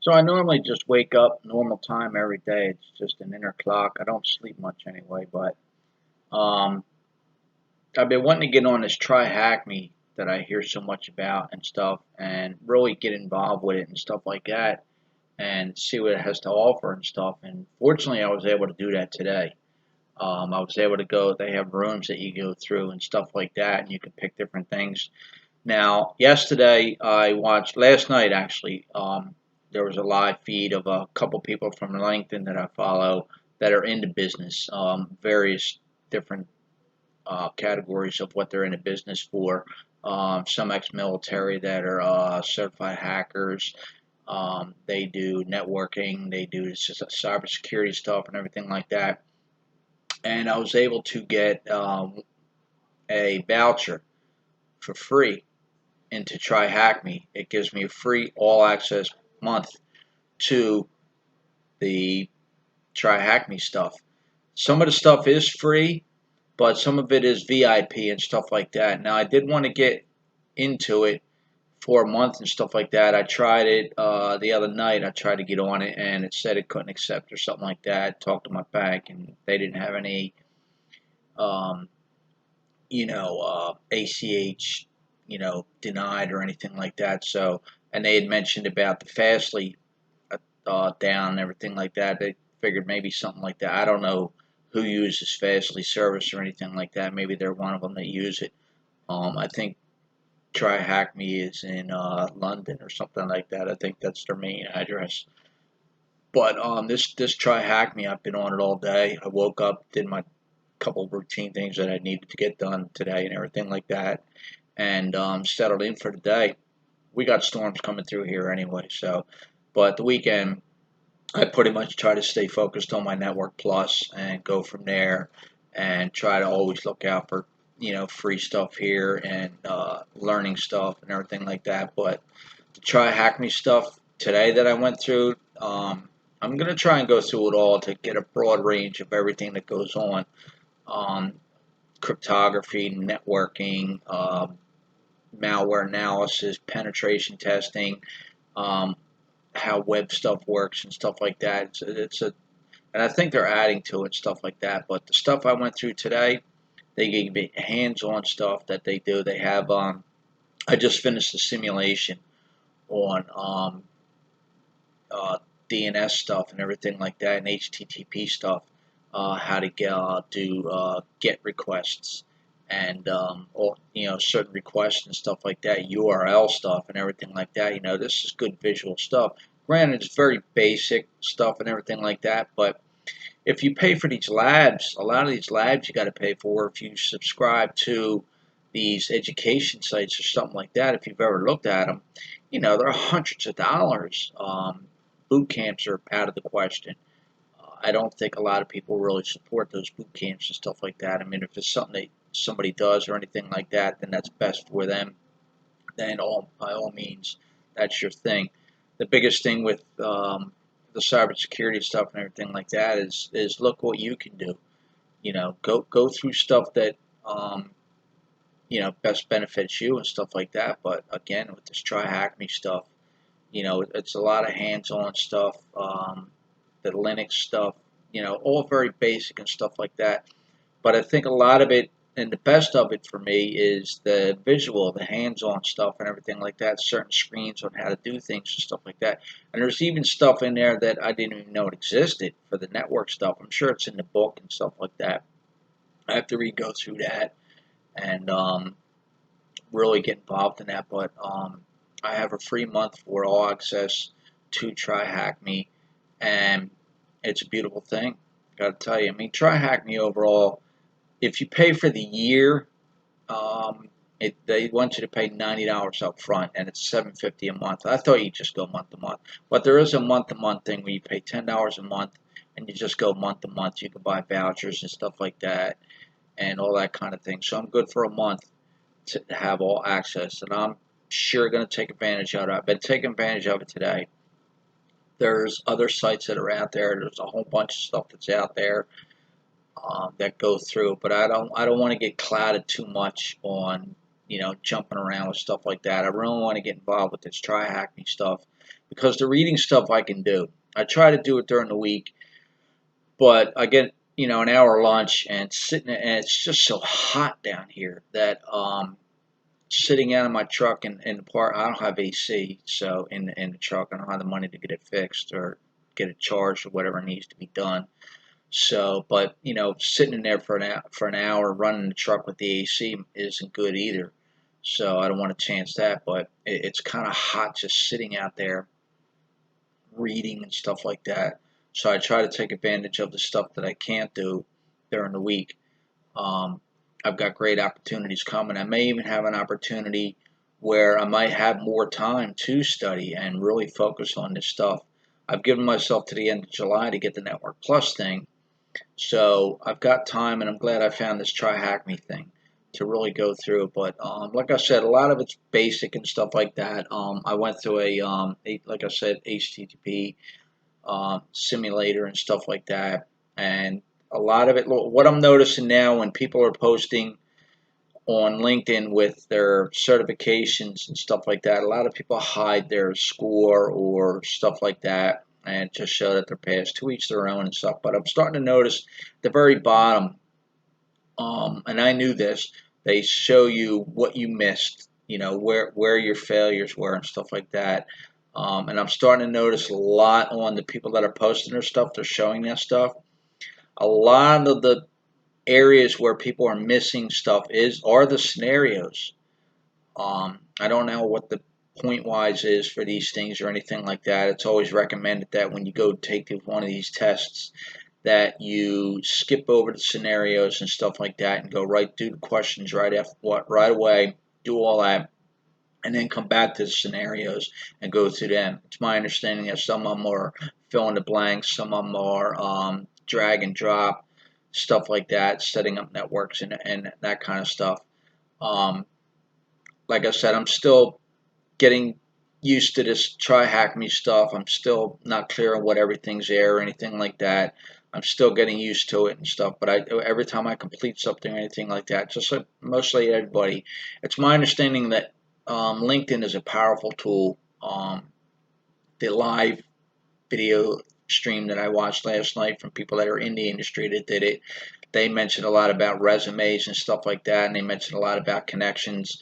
So I normally just wake up normal time every day. It's just an inner clock. I don't sleep much anyway, but um, I've been wanting to get on this Try Hack Me that I hear so much about and stuff, and really get involved with it and stuff like that, and see what it has to offer and stuff. And fortunately, I was able to do that today. I was able to go. They have rooms that you go through and stuff like that, and you can pick different things. Now, yesterday I watched, last night actually, there was a live feed of a couple people from LinkedIn that I follow that are into business, various different categories of what they're into business for. Some ex-military that are certified hackers. They do networking, they do cybersecurity stuff and everything like that. And I was able to get a voucher for free into Try Hack Me. It gives me a free all access month to the Try Hack Me stuff. Some of the stuff is free, but some of it is VIP and stuff like that. Now, I did want to get into it for a month and stuff like that. I tried it the other night. I tried to get on it, and it said it couldn't accept or something like that. Talked to my bank, and they didn't have any, um, ACH, denied or anything like that. So, and they had mentioned about the Fastly down and everything like that. They figured maybe something like that. I don't know who uses Fastly service or anything like that. Maybe they're one of them that use it. I think Try Hack Me is in London or something like that. I think that's their main address. But this Try Hack Me, I've been on it all day. I woke up, did my couple of routine things that I needed to get done today and everything like that, and settled in for the day. We got storms coming through here anyway, so. But the weekend, I pretty much try to stay focused on my Network Plus and go from there, and try to always look out for free stuff here and learning stuff and everything like that. But to try Hack Me stuff today that I went through, I'm gonna try and go through it all to get a broad range of everything that goes on. Um, Cryptography, networking, malware analysis, penetration testing, um, how web stuff works and stuff like that. And I think they're adding to it, stuff like that. But the stuff I went through today, they gave me hands-on stuff that they do. They have. I just finished the simulation on uh, DNS stuff and everything like that, and HTTP stuff. How to do GET requests and or certain requests and stuff like that, URL stuff and everything like that. This is good visual stuff. Granted, it's very basic stuff and everything like that, but if you pay for these labs, a lot of these labs you got to pay for. If you subscribe to these education sites or something like that, if you've ever looked at them, they're hundreds of dollars. Boot camps are out of the question. I don't think a lot of people really support those boot camps and stuff like that. I mean, if it's something that somebody does or anything like that, then that's best for them. Then by all means, that's your thing. The biggest thing with the cybersecurity stuff and everything like that is look what you can do. Go through stuff that best benefits you and stuff like that. But again, with this Try Hack Me stuff, it's a lot of hands-on stuff. The Linux stuff, all very basic and stuff like that. But I think a lot of it, and the best of it for me, is the visual, the hands-on stuff and everything like that. Certain screens on how to do things and stuff like that. And there's even stuff in there that I didn't even know it existed for the network stuff. I'm sure it's in the book and stuff like that. I have to go through that and really get involved in that. But I have a free month for all access to Try Hack Me, and it's a beautiful thing. Got to tell you, I mean, Try Hack Me overall. If you pay for the year, they want you to pay $90 up front, and it's $7.50 a month. I thought you'd just go month to month, but there is a month to month thing where you pay $10 a month, and you just go month to month. You can buy vouchers and stuff like that, and all that kind of thing. So I'm good for a month to have all access, and I'm sure going to take advantage of it. I've been taking advantage of it today. There's other sites that are out there. There's a whole bunch of stuff that's out there that go through, but I don't want to get clouded too much on jumping around with stuff like that. I really want to get involved with this Try Hack Me stuff because the reading stuff I can do. I try to do it during the week, but I get an hour lunch and sitting, and it's just so hot down here that sitting out of my truck in the park. I don't have AC, so in the truck I don't have the money to get it fixed or get it charged or whatever needs to be done. So, but sitting in there for an hour running the truck with the AC isn't good either. So I don't want to chance that. But it's kind of hot just sitting out there reading and stuff like that. So I try to take advantage of the stuff that I can't do during the week. Um, I've got great opportunities coming. I may even have an opportunity where I might have more time to study and really focus on this stuff. I've given myself to the end of July to get the Network Plus thing, so I've got time, and I'm glad I found this Try Hack Me thing to really go through. But like I said, a lot of it's basic and stuff like that. I went through like I said, HTTP simulator and stuff like that, and a lot of it. What I'm noticing now when people are posting on LinkedIn with their certifications and stuff like that, a lot of people hide their score or stuff like that and just show that they're passed. To each their own and stuff. But I'm starting to notice at the very bottom, and I knew this, they show you what you missed, where your failures were and stuff like that. And I'm starting to notice a lot on the people that are posting their stuff, they're showing that stuff. A lot of the areas where people are missing stuff are the scenarios. I don't know what the point wise is for these things or anything like that. It's always recommended that when you go take one of these tests, that you skip over the scenarios and stuff like that and go right through the questions right away, do all that, and then come back to the scenarios and go through them. It's my understanding that some of them are fill in the blanks, some of them are drag and drop, stuff like that, setting up networks and that kind of stuff. Um, like I said, I'm still getting used to this Try Hack Me stuff. I'm still not clear on what everything's there or anything like that. I'm still getting used to it and stuff. But every time I complete something or anything like that, just like mostly everybody, it's my understanding that LinkedIn is a powerful tool. The live video stream that I watched last night from people that are in the industry that did it, they mentioned a lot about resumes and stuff like that, and they mentioned a lot about connections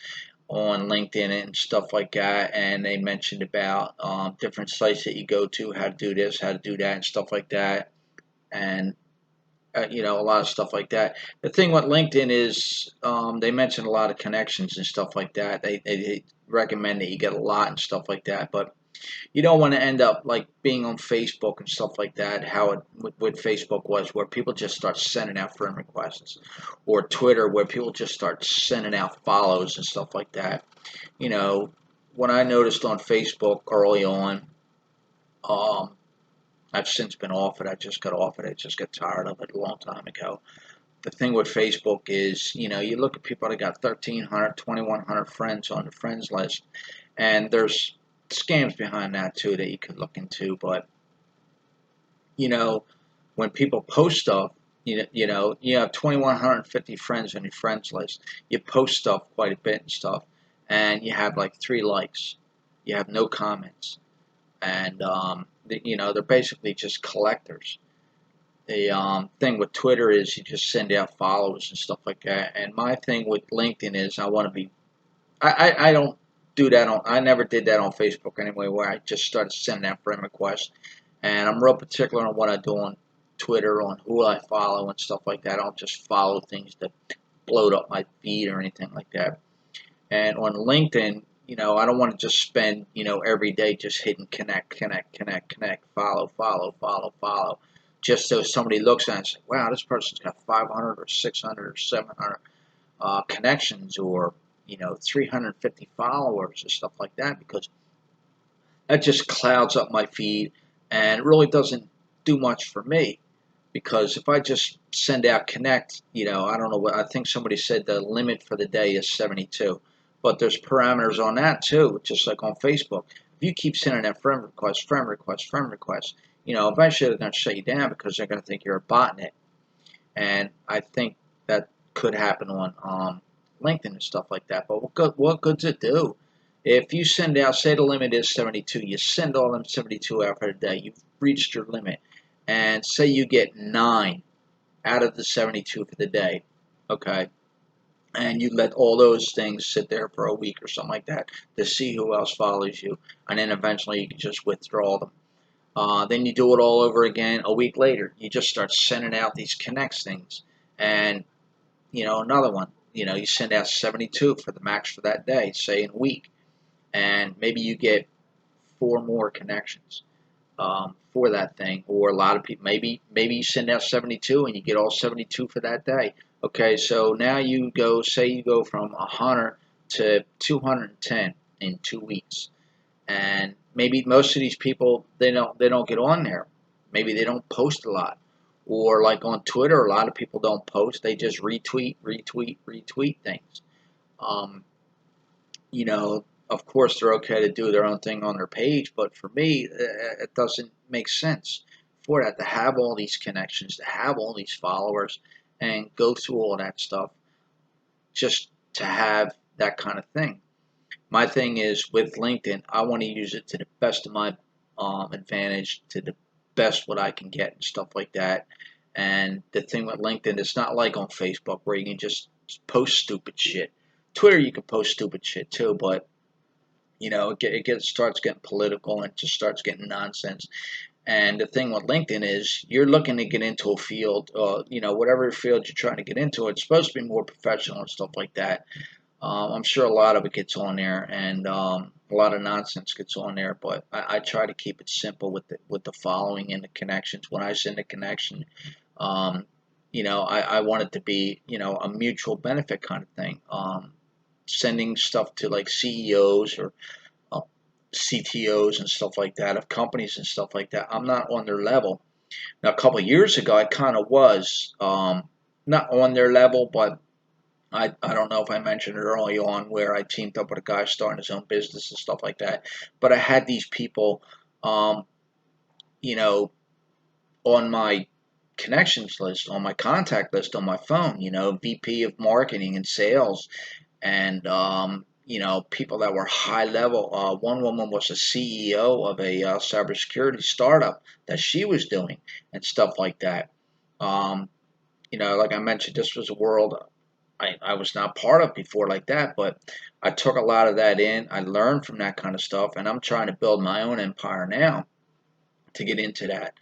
on LinkedIn and stuff like that, and they mentioned about different sites that you go to, how to do this, how to do that, and stuff like that, and a lot of stuff like that. The thing with LinkedIn is they mentioned a lot of connections and stuff like that. They recommend that you get a lot and stuff like that, but you don't want to end up like being on Facebook and stuff like that, how it with Facebook was, where people just start sending out friend requests, or Twitter, where people just start sending out follows and stuff like that. You know, what I noticed on Facebook early on, um, I've since been off it. I just got off it. I just got tired of it a long time ago. The thing with Facebook is, you look at people that got 1,300, 2,100 friends on the friends list, and there's scams behind that too that you could look into. But you know, when people post stuff, you have 2,150 friends on your friends list. You post stuff quite a bit and stuff, and you have like 3 likes. You have no comments, and they're basically just collectors. The thing with Twitter is you just send out follows and stuff like that. And my thing with LinkedIn is I want to be. I don't do that on. I never did that on Facebook anyway, where I just started sending out friend requests. And I'm real particular on what I do on Twitter, on who I follow and stuff like that. I don't just follow things that bloat up my feed or anything like that. And on LinkedIn, I don't want to just spend, every day just hitting connect, connect, connect, connect, follow, follow, follow, follow, just so somebody looks at it and says, wow, this person's got 500 or 600 or 700 connections, or 350 followers or stuff like that, because that just clouds up my feed and really doesn't do much for me. Because if I just send out connect, I don't know what, I think somebody said the limit for the day is 72, but there's parameters on that too, just like on Facebook. If you keep sending out friend requests, friend requests, friend requests, eventually they're going to shut you down because they're going to think you're a botnet. And I think that could happen on LinkedIn and stuff like that. But what good's it do? If you send out, say the limit is 72, you send all them 72 out for the day. You've reached your limit, and say you get 9 out of the 72 for the day, okay, and you let all those things sit there for a week or something like that to see who else follows you, and then eventually you can just withdraw them. Then you do it all over again a week later. You just start sending out these connects things, and another one. You send out 72 for the max for that day, say in a week, and maybe you get 4 more connections for that thing. Or a lot of people, maybe you send out 72 and you get all 72 for that day. Okay, so now say you go from 100 to 210 in 2 weeks, and maybe most of these people they don't get on there. Maybe they don't post a lot, or like on Twitter, a lot of people don't post. They just retweet things. Um, you know, of course, they're okay to do their own thing on their page, but for me, it doesn't make sense for that to have all these connections, to have all these followers, and go through all that stuff just to have that kind of thing. My thing is with LinkedIn, I want to use it to the best of my advantage, to the best what I can get and stuff like that. And the thing with LinkedIn, it's not like on Facebook where you can just post stupid shit. Twitter, you can post stupid shit too, but starts getting political and it just starts getting nonsense. And the thing with LinkedIn is you're looking to get into a field, whatever field you're trying to get into, it's supposed to be more professional and stuff like that. I'm sure a lot of it gets on there, and a lot of nonsense gets on there. But I try to keep it simple with the following and the connections. When I send a connection, um, I want it to be a mutual benefit kind of thing. Sending stuff to like CEOs or uh, CTOs and stuff like that of companies and stuff like that. I'm not on their level. Now, a couple of years ago, I kind of was not on their level, but I don't know if I mentioned it early on where I teamed up with a guy starting his own business and stuff like that. But I had these people, um, you know, on my connections list, on my contact list on my phone, VP of marketing and sales, and people that were high level. One woman was a CEO of a cybersecurity startup that she was doing and stuff like that. Um, like I mentioned, this was a world I was not part of before like that, but I took a lot of that in. I learned from that kind of stuff, and I'm trying to build my own empire now to get into that.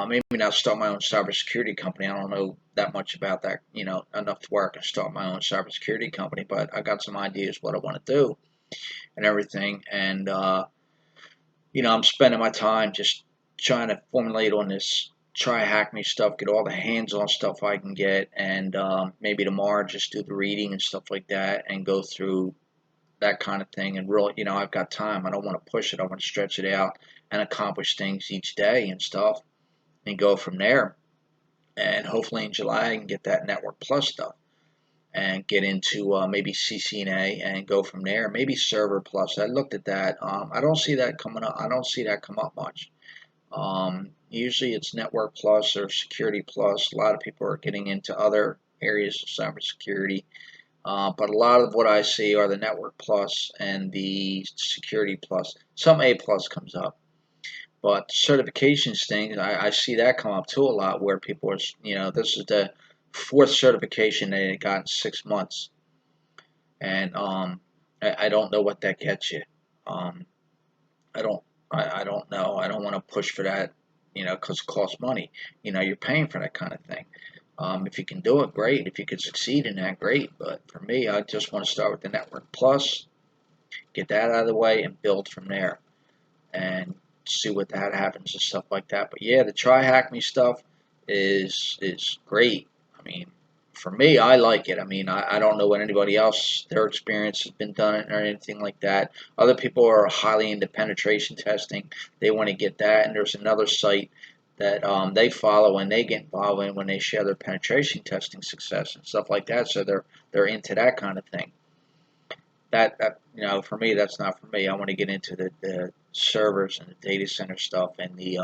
Maybe not start my own cybersecurity company. I don't know that much about that, enough to where I can start my own cybersecurity company, but I got some ideas what I want to do and everything. And, I'm spending my time just trying to formulate on this try hack me stuff, get all the hands-on stuff I can get, and maybe tomorrow just do the reading and stuff like that, and go through that kind of thing. And really, I've got time. I don't want to push it. I want to stretch it out and accomplish things each day and stuff, and go from there. And hopefully in July I can get that Network Plus stuff and get into maybe CCNA and go from there. Maybe Server Plus. I looked at that. I don't see that coming up. I don't see that come up much. Usually it's Network Plus or Security Plus. A lot of people are getting into other areas of cybersecurity. But a lot of what I see are the Network Plus and the Security Plus. Some A Plus comes up. But certifications thing, I see that come up too a lot where people are, this is the 4th certification they got in 6 months. And I don't know what that gets you. Um, I don't I don't know. I don't want to push for that, because it costs money. You're paying for that kind of thing. If you can do it, great. If you can succeed in that, great. But for me, I just want to start with the Network Plus, get that out of the way, and build from there, and see what that happens and stuff like that. But yeah, the Try Hack Me stuff is great. I mean, for me, I like it. I mean, I don't know what anybody else their experience has been done or anything like that. Other people are highly into penetration testing. They want to get that, and there's another site that they follow and they get involved in when they share their penetration testing success and stuff like that. So they're into that kind of thing. That for me, that's not for me. I want to get into the servers and the data center stuff, and the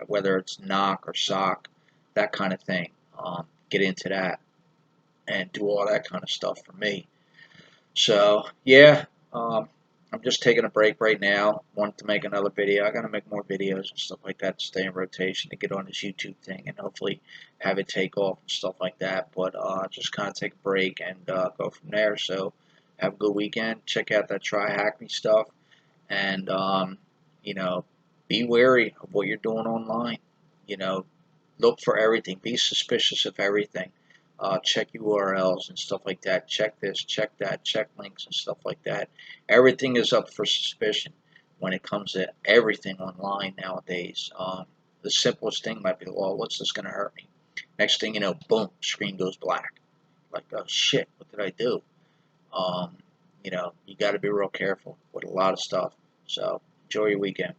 whether it's NOC or SOC, that kind of thing. Get into that. and do all that kind of stuff for me. So yeah, I'm just taking a break right now. Wanted to make another video. I gotta make more videos and stuff like that to stay in rotation to get on this YouTube thing and hopefully have it take off and stuff like that. But just kind of take a break and go from there. So have a good weekend. Check out that Try Hack Me stuff, and you know, be wary of what you're doing online. You know, look for everything. Be suspicious of everything. Check URLs and stuff like that. Check this, check that, check links and stuff like that. Everything is up for suspicion when it comes to everything online nowadays. The simplest thing might be, well, what's this going to hurt me? Next thing you know, boom, screen goes black. Like, oh shit, what did I do? You know, you got to be real careful with a lot of stuff. So enjoy your weekend.